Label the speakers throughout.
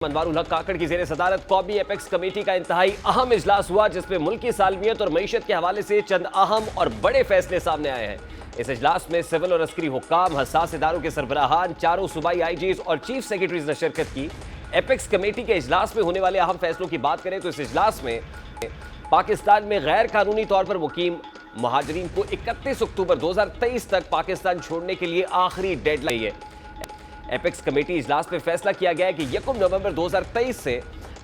Speaker 1: انوار الحق کاکڑ کی زیر صدارت قومی ایپیکس کمیٹی کا انتہائی اہم اجلاس ہوا جس میں ملکی سالمیت اور معیشت کے حوالے سے چند اہم اور بڑے فیصلے سامنے آئے ہیں۔ اس اجلاس میں سول اور عسکری حکام، حساس اداروں کے سربراہان، چاروں صوبائی آئی جیز اور چیف سیکرٹریز نے شرکت کی۔ ایپیکس کمیٹی کے اجلاس میں ہونے والے اہم فیصلوں کی بات کریں تو اس اجلاس میں پاکستان میں غیر قانونی طور پر مقیم مہاجرین کو 31 اکتوبر 2023 تک پاکستان چھوڑنے کے لیے آخری ڈیڈ لائن ہے۔ ایپیکس کمیٹی اجلاس میں فیصلہ کیا گیا ہے کہ 1 نومبر 2023 سے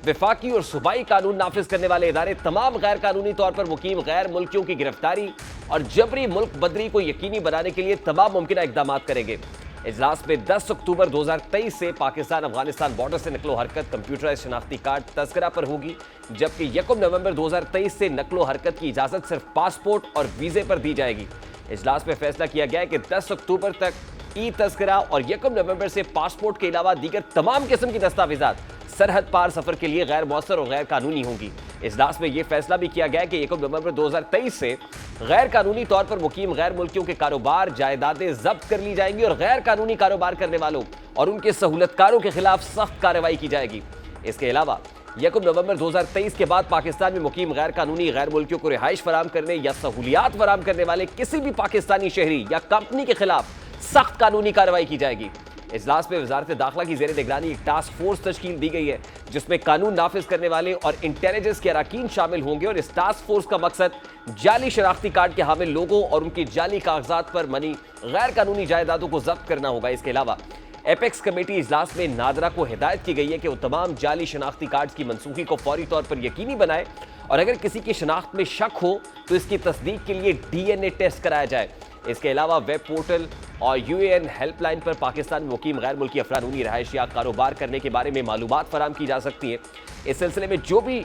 Speaker 1: وفاقی اور صوبائی قانون نافذ کرنے والے ادارے تمام غیر قانونی طور پر مقیم غیر ملکیوں کی گرفتاری اور جبری ملک بدری کو یقینی بنانے کے لیے تمام ممکنہ اقدامات کریں گے۔ اجلاس میں 10 اکتوبر 2023 سے پاکستان افغانستان بارڈر سے نقل و حرکت کمپیوٹرائز شناختی کارڈ تذکرہ پر ہوگی، جبکہ 1 نومبر 2023 سے نقل و حرکت کی اجازت صرف پاسپورٹ اور ویزے پر دی جائے گی۔ اجلاس میں فیصلہ کیا گیا ہے کہ 10 اکتوبر تک ای تذکرہ اور 1 نومبر سے پاسپورٹ کے علاوہ دیگر تمام قسم کی دستاویزات سرحد پار سفر کے لیے غیر مؤثر اور غیر قانونی ہوں گی۔ اجلاس میں یہ فیصلہ بھی کیا گیا ہے کہ 1 نومبر 2023 سے غیر قانونی طور پر مقیم غیر ملکیوں کے کاروبار جائیدادیں ضبط کر لی جائیں گی اور غیر قانونی کاروبار کرنے والوں اور ان کے سہولت کاروں کے خلاف سخت کارروائی کی جائے گی۔ اس کے علاوہ 1 نومبر 2023 کے بعد پاکستان میں مقیم غیر قانونی غیر ملکیوں کو رہائش فراہم کرنے یا سہولیات فراہم کرنے والے کسی بھی پاکستانی شہری یا کمپنی کے خلاف سخت قانونی کارروائی کی جائے گی۔ اجلاس میں وزارت داخلہ کی زیر نگرانی ایک ٹاسک فورس تشکیل دی گئی ہے جس میں قانون نافذ کرنے والے اور انٹیلیجنس کے اراکین شامل ہوں گے، اور اس ٹاسک فورس کا مقصد جعلی شناختی کارڈ کے حامل لوگوں اور ان کی جعلی کاغذات پر منی غیر قانونی جائیدادوں کو ضبط کرنا ہوگا۔ اس کے علاوہ ایپیکس کمیٹی اجلاس میں نادرا کو ہدایت کی گئی ہے کہ وہ تمام جعلی شناختی کارڈز کی منسوخی کو فوری طور پر یقینی بنائے اور اگر کسی کی شناخت میں شک ہو تو اس کی تصدیق کے لیے DNA ٹیسٹ کرایا جائے۔ اس کے علاوہ ویب پورٹل اور UAN ہیلپ لائن پر پاکستان میں مقیم غیر ملکی افراد قانونی رہائش یا کاروبار کرنے کے بارے میں معلومات فراہم کی جا سکتی ہیں۔ اس سلسلے میں جو بھی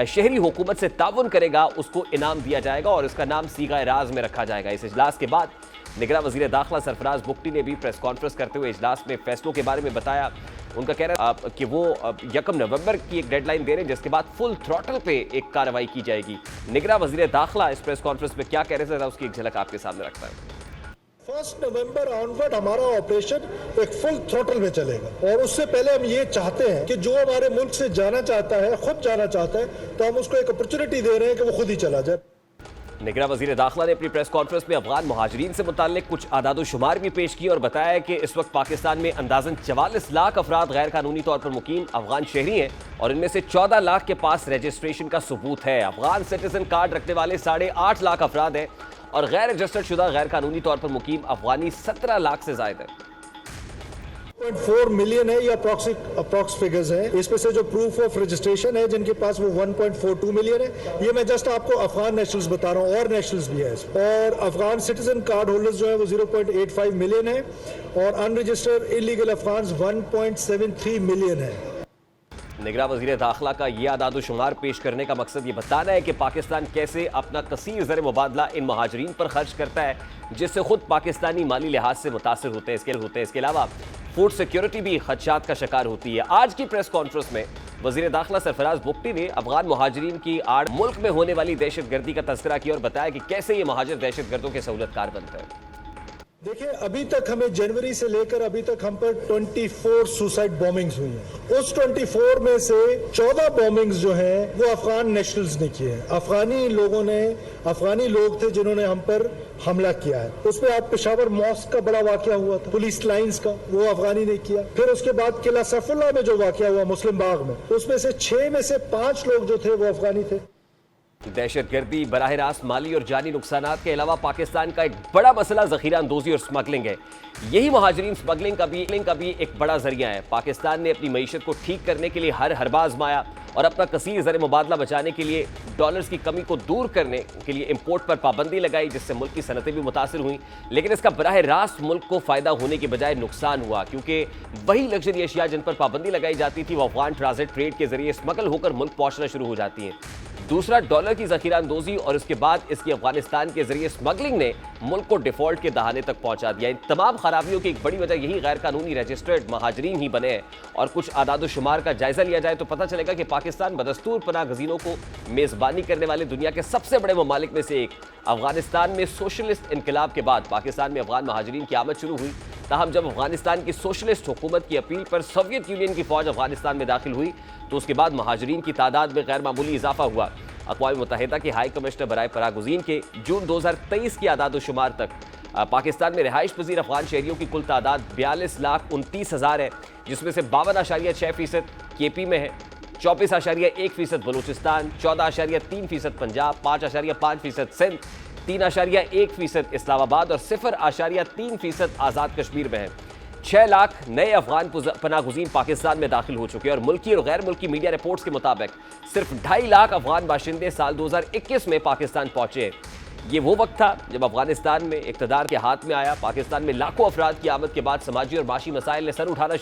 Speaker 1: شہری حکومت سے تعاون کرے گا اس کو انعام دیا جائے گا اور اس کا نام صیغہ راز میں رکھا جائے گا۔ اس اجلاس کے بعد نگراں وزیر داخلہ سرفراز بگٹی نے بھی پریس کانفرنس کرتے ہوئے اجلاس میں فیصلوں کے بارے میں بتایا۔ ان کا کہنا ہے کہ وہ 1 نومبر کی ایک ڈیڈ لائن دے رہے ہیں جس کے بعد فل تھروٹل پہ ایک کارروائی کی جائے گی۔ نگراں وزیر داخلہ اس پریس کانفرنس میں کیا کہہ رہے تھے، اس کی ایک جھلک آپ کے سامنے رکھتا ہے۔
Speaker 2: 1 نومبر آنورڈ ہمارا آپریشن ایک فل تھروٹل میں چلے گا، اور اس سے پہلے ہم یہ چاہتے ہیں کہ جو ہمارے ملک سے جانا چاہتا ہے، خود جانا چاہتا ہے، تو ہم اس کو ایک اپرچونٹی دے رہے ہیں کہ وہ خود ہی چلا جائے۔
Speaker 1: نگراں وزیر داخلہ نے اپنی پریس کانفرنس میں افغان مہاجرین سے متعلق کچھ اعداد و شمار بھی پیش کیے اور بتایا کہ اس وقت پاکستان میں اندازاً 44 لاکھ افراد غیر قانونی طور پر مقیم افغان شہری ہیں اور ان میں سے 14 لاکھ کے پاس رجسٹریشن کا ثبوت ہے۔ افغان سٹیزن کارڈ رکھنے والے 8.5 لاکھ افراد ہیں اور غیر رجسٹرڈ شدہ غیر قانونی طور پر مقیم افغانی 17 لاکھ سے زائد ہیں۔
Speaker 2: 1.4 ملین ہے، یہ اپروکس فگرز ہیں۔ اس میں سے جو پروف آف رجسٹریشن ہے جن کے پاس وہ 1.42 ملین ہے۔ یہ میں جسٹ آپ کو افغان نیشنلز بتا رہا ہوں، اور نیشنلز بھی ہیں، اور افغان سٹیزن کارڈ ہولڈرز جو ہیں وہ 0.85 ملین ہیں، اور ان رجسٹرڈ انلیگل افغانز 1.73 ملین ہیں۔
Speaker 1: نگراں وزیر داخلہ کا یہ اعداد و شمار پیش کرنے کا مقصد یہ بتانا ہے کہ پاکستان کیسے اپنا کثیر زر مبادلہ ان مہاجرین پر خرچ کرتا ہے جس سے خود پاکستانی مالی لحاظ سے متاثر ہوتے ہیں۔ اس کے علاوہ فوڈ سیکیورٹی بھی خدشات کا شکار ہوتی ہے۔ آج کی پریس کانفرنس میں وزیر داخلہ سرفراز بگٹی نے افغان مہاجرین کی آڑ ملک میں ہونے والی دہشت گردی کا تذکرہ کیا اور بتایا کہ کیسے یہ مہاجر دہشت گردوں کے سہولت کار بنتے ہیں۔
Speaker 2: دیکھیں، ابھی تک ہمیں جنوری سے لے کر ابھی تک ہم پر 24 سوسائڈ بومنگز ہوئی ہیں۔ اس 24 میں سے 14 بومنگز جو ہیں وہ افغان نیشنلز نے کیے ہیں، افغانی لوگ تھے جنہوں نے ہم پر حملہ کیا ہے۔ اس میں آپ پشاور ماسک کا بڑا واقعہ ہوا تھا، پولیس لائنز کا، وہ افغانی نے کیا۔ پھر اس کے بعد قلعہ سیف اللہ میں جو واقعہ ہوا مسلم باغ میں، اس میں سے 6 میں سے 5 لوگ جو تھے وہ افغانی تھے۔
Speaker 1: دہشت گردی، براہ راست مالی اور جانی نقصانات کے علاوہ پاکستان کا ایک بڑا مسئلہ ذخیرہ اندوزی اور سمگلنگ ہے۔ یہی مہاجرین سمگلنگ کا بھی ایک بڑا ذریعہ ہے۔ پاکستان نے اپنی معیشت کو ٹھیک کرنے کے لیے ہر حربہ آزمایا اور اپنا کثیر زر مبادلہ بچانے کے لیے ڈالرز کی کمی کو دور کرنے کے لیے امپورٹ پر پابندی لگائی جس سے ملک کی صنعتیں بھی متاثر ہوئیں، لیکن اس کا براہ راست ملک کو فائدہ ہونے کے بجائے نقصان ہوا کیونکہ وہی لگژری اشیاء جن پر پابندی لگائی جاتی تھی وہ افغان ٹرانزٹ ٹریڈ کے ذریعے سمگل ہو کر ملک پہنچنا شروع ہو جاتی ہیں۔ دوسرا ڈالر کی ذخیرہ اندوزی اور اس کے بعد اس کی افغانستان کے ذریعے اسمگلنگ نے ملک کو ڈیفالٹ کے دہانے تک پہنچا دیا۔ ان تمام خرابیوں کی ایک بڑی وجہ یہی غیر قانونی رجسٹرڈ مہاجرین ہی بنے ہیں، اور کچھ اعداد و شمار کا جائزہ لیا جائے تو پتہ چلے گا کہ پاکستان بدستور پناہ گزینوں کو میزبانی کرنے والے دنیا کے سب سے بڑے ممالک میں سے ایک۔ افغانستان میں سوشلسٹ انقلاب کے بعد پاکستان میں افغان مہاجرین کی آمد شروع ہوئی، تاہم جب افغانستان کی سوشلسٹ حکومت کی اپیل پر سوویت یونین کی فوج افغانستان میں داخل ہوئی تو اس کے بعد مہاجرین کی تعداد میں غیر معمولی اضافہ ہوا۔ اقوام متحدہ کے ہائی کمشنر برائے پناہ گزین کے جون 2023 کے اعداد و شمار تک پاکستان میں رہائش پذیر افغان شہریوں کی کل تعداد 42,29,000 ہے، جس میں سے 52.6% کے پی میں ہے، 24.1% بلوچستان، 14.3% پنجاب، 5.5% سندھ، 3.1% اسلام آباد اور 0.3% آزاد کشمیر میں ہے۔ 6 لاکھ نئے افغان پناہ گزین پاکستان میں داخل ہو چکے ہیں، اور ملکی اور غیر ملکی میڈیا رپورٹس کے مطابق صرف 2.5 لاکھ افغان باشندے سال 2021 میں پاکستان پہنچے۔ یہ وہ وقت تھا جب افغانستان میں اقتدار کے ہاتھ میں آیا۔ پاکستان میں لاکھوں افراد کی آمد کے بعد سماجی اور معاشی مسائل نے سر اٹھانا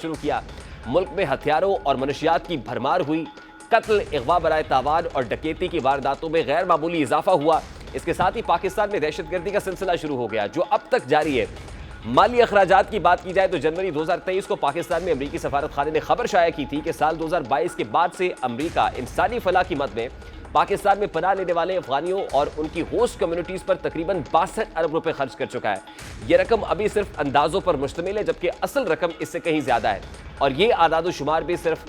Speaker 1: شروع کیا۔ ملک میں ہتھیاروں اور منشیات کی بھرمار ہوئی، قتل، اغوا برائے تاوان اور ڈکیتی کی وارداتوں میں غیر معمولی اضافہ ہوا۔ اس کے ساتھ ہی پاکستان میں دہشت گردی کا سلسلہ شروع ہو گیا، جو اب تک جاری ہے۔ مالی اخراجات کی بات کی جائے تو جنوری 2023 کو پاکستان میں امریکی سفارت خانے نے خبر شائع کی تھی کہ سال 2022 کے بعد سے امریکہ انسانی فلاح کی مد میں پاکستان میں پناہ لینے والے افغانیوں اور ان کی ہوسٹ کمیونٹیز پر تقریباً 62 ارب روپے خرچ کر چکا ہے۔ یہ رقم ابھی صرف اندازوں پر مشتمل ہے، جبکہ اصل رقم اس سے کہیں زیادہ ہے، اور یہ اعداد و شمار بھی صرف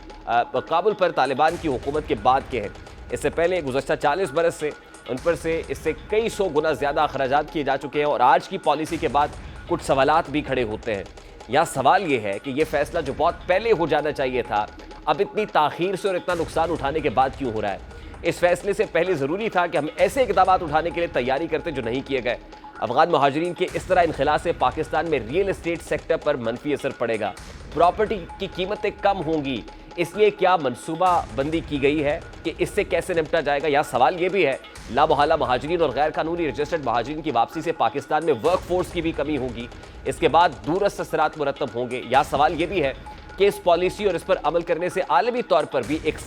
Speaker 1: کابل پر طالبان کی حکومت کے بعد کے ہیں۔ اس سے پہلے گزشتہ 40 برس سے ان پر سے اس سے کئی سو گنا زیادہ اخراجات کیے جا چکے ہیں، اور آج کی پالیسی کے بعد کچھ سوالات بھی کھڑے ہوتے ہیں۔ یہاں سوال یہ ہے کہ یہ فیصلہ جو بہت پہلے ہو جانا چاہیے تھا، اب اتنی تاخیر سے اور اتنا نقصان اٹھانے کے بعد کیوں ہو رہا ہے؟ اس فیصلے سے پہلے ضروری تھا کہ ہم ایسے اقدامات اٹھانے کے لیے تیاری کرتے جو نہیں کیے گئے۔ افغان مہاجرین کے اس طرح انخلاء سے پاکستان میں ریئل اسٹیٹ سیکٹر پر منفی اثر پڑے گا، پراپرٹی کی قیمتیں کم ہوں گی۔ اس لیے کیا منصوبہ بندی کی گئی ہے کہ اس سے کیسے نمٹا جائے گا؟ یا سوال یہ بھی ہے، لامحالہ مہاجرین اور غیر قانونی رجسٹرڈ مہاجرین کی واپسی سے پاکستان میں ورک فورس کی بھی کمی ہوگی، اس کے بعد دورست اثرات مرتب ہوں گے۔ یا سوال یہ بھی ہے کہ اس پالیسی اور اس پر عمل کرنے سے عالمی طور پر بھی ایک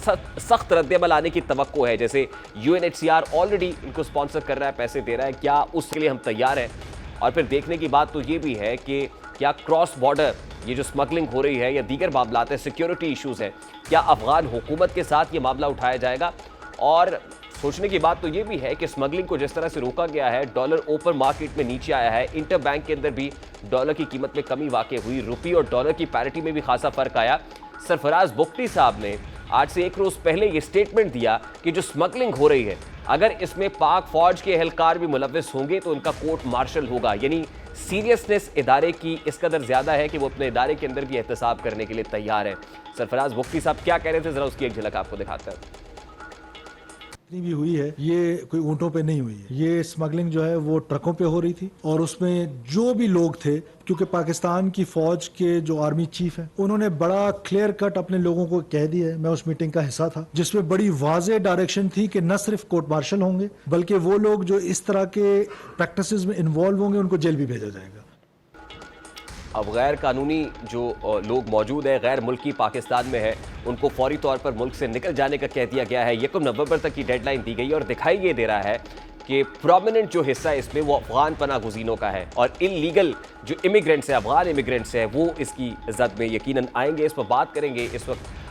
Speaker 1: سخت رد عمل آنے کی توقع ہے، جیسے UNHCR آلریڈی ان کو سپانسر کر رہا ہے، پیسے دے رہا ہے، کیا اس کے لیے ہم تیار ہیں؟ اور پھر دیکھنے کی بات تو یہ بھی ہے کہ کیا کراس بارڈر یہ جو سمگلنگ ہو رہی ہے یا دیگر معاملات ہیں، سیکیورٹی ایشوز ہیں، کیا افغان حکومت کے ساتھ یہ معاملہ اٹھایا جائے گا؟ اور سوچنے کی بات تو یہ بھی ہے کہ سمگلنگ کو جس طرح سے روکا گیا ہے، ڈالر اوپن مارکیٹ میں نیچے آیا ہے، انٹر بینک کے اندر بھی ڈالر کی قیمت میں کمی واقع ہوئی، روپی اور ڈالر کی پیرٹی میں بھی خاصا فرق آیا۔ سرفراز بگٹی صاحب نے آج سے 1 روز پہلے یہ سٹیٹمنٹ دیا کہ جو سمگلنگ ہو رہی ہے، اگر اس میں پاک فوج کے اہلکار بھی ملوث ہوں گے تو ان کا کورٹ مارشل ہوگا۔ یعنی سیریسنس ادارے کی اس قدر زیادہ ہے کہ وہ اپنے ادارے کے اندر بھی احتساب کرنے کے لیے تیار ہیں۔ سرفراز بگٹی صاحب کیا کہہ رہے تھے، ذرا اس کی ایک جھلک آپ کو دکھاتے ہیں۔
Speaker 2: بھی ہوئی ہے، یہ کوئی اونٹوں پہ نہیں ہوئی ہے، یہ اسمگلنگ جو ہے وہ ٹرکوں پہ ہو رہی تھی، اور اس میں جو بھی لوگ تھے، کیونکہ پاکستان کی فوج کے جو آرمی چیف ہیں انہوں نے بڑا کلیئر کٹ اپنے لوگوں کو کہہ دیا ہے، میں اس میٹنگ کا حصہ تھا، جس میں بڑی واضح ڈائریکشن تھی کہ نہ صرف کورٹ مارشل ہوں گے بلکہ وہ لوگ جو اس طرح کے پریکٹسز میں انوالو ہوں گے ان کو جیل بھی بھیجا جائے گا۔
Speaker 1: اب غیر قانونی جو لوگ موجود ہیں، غیر ملکی پاکستان میں ہے، ان کو فوری طور پر ملک سے نکل جانے کا کہہ دیا گیا ہے۔ 1 نومبر تک کی ڈیڈ لائن دی گئی ہے، اور دکھائی یہ دے رہا ہے کہ پرومیننٹ جو حصہ ہے اس میں وہ افغان پناہ گزینوں کا ہے، اور انلیگل جو امیگرینٹس ہیں، افغان امیگرینٹس ہیں، وہ اس کی زد میں یقیناً آئیں گے۔ اس پر بات کریں گے اس وقت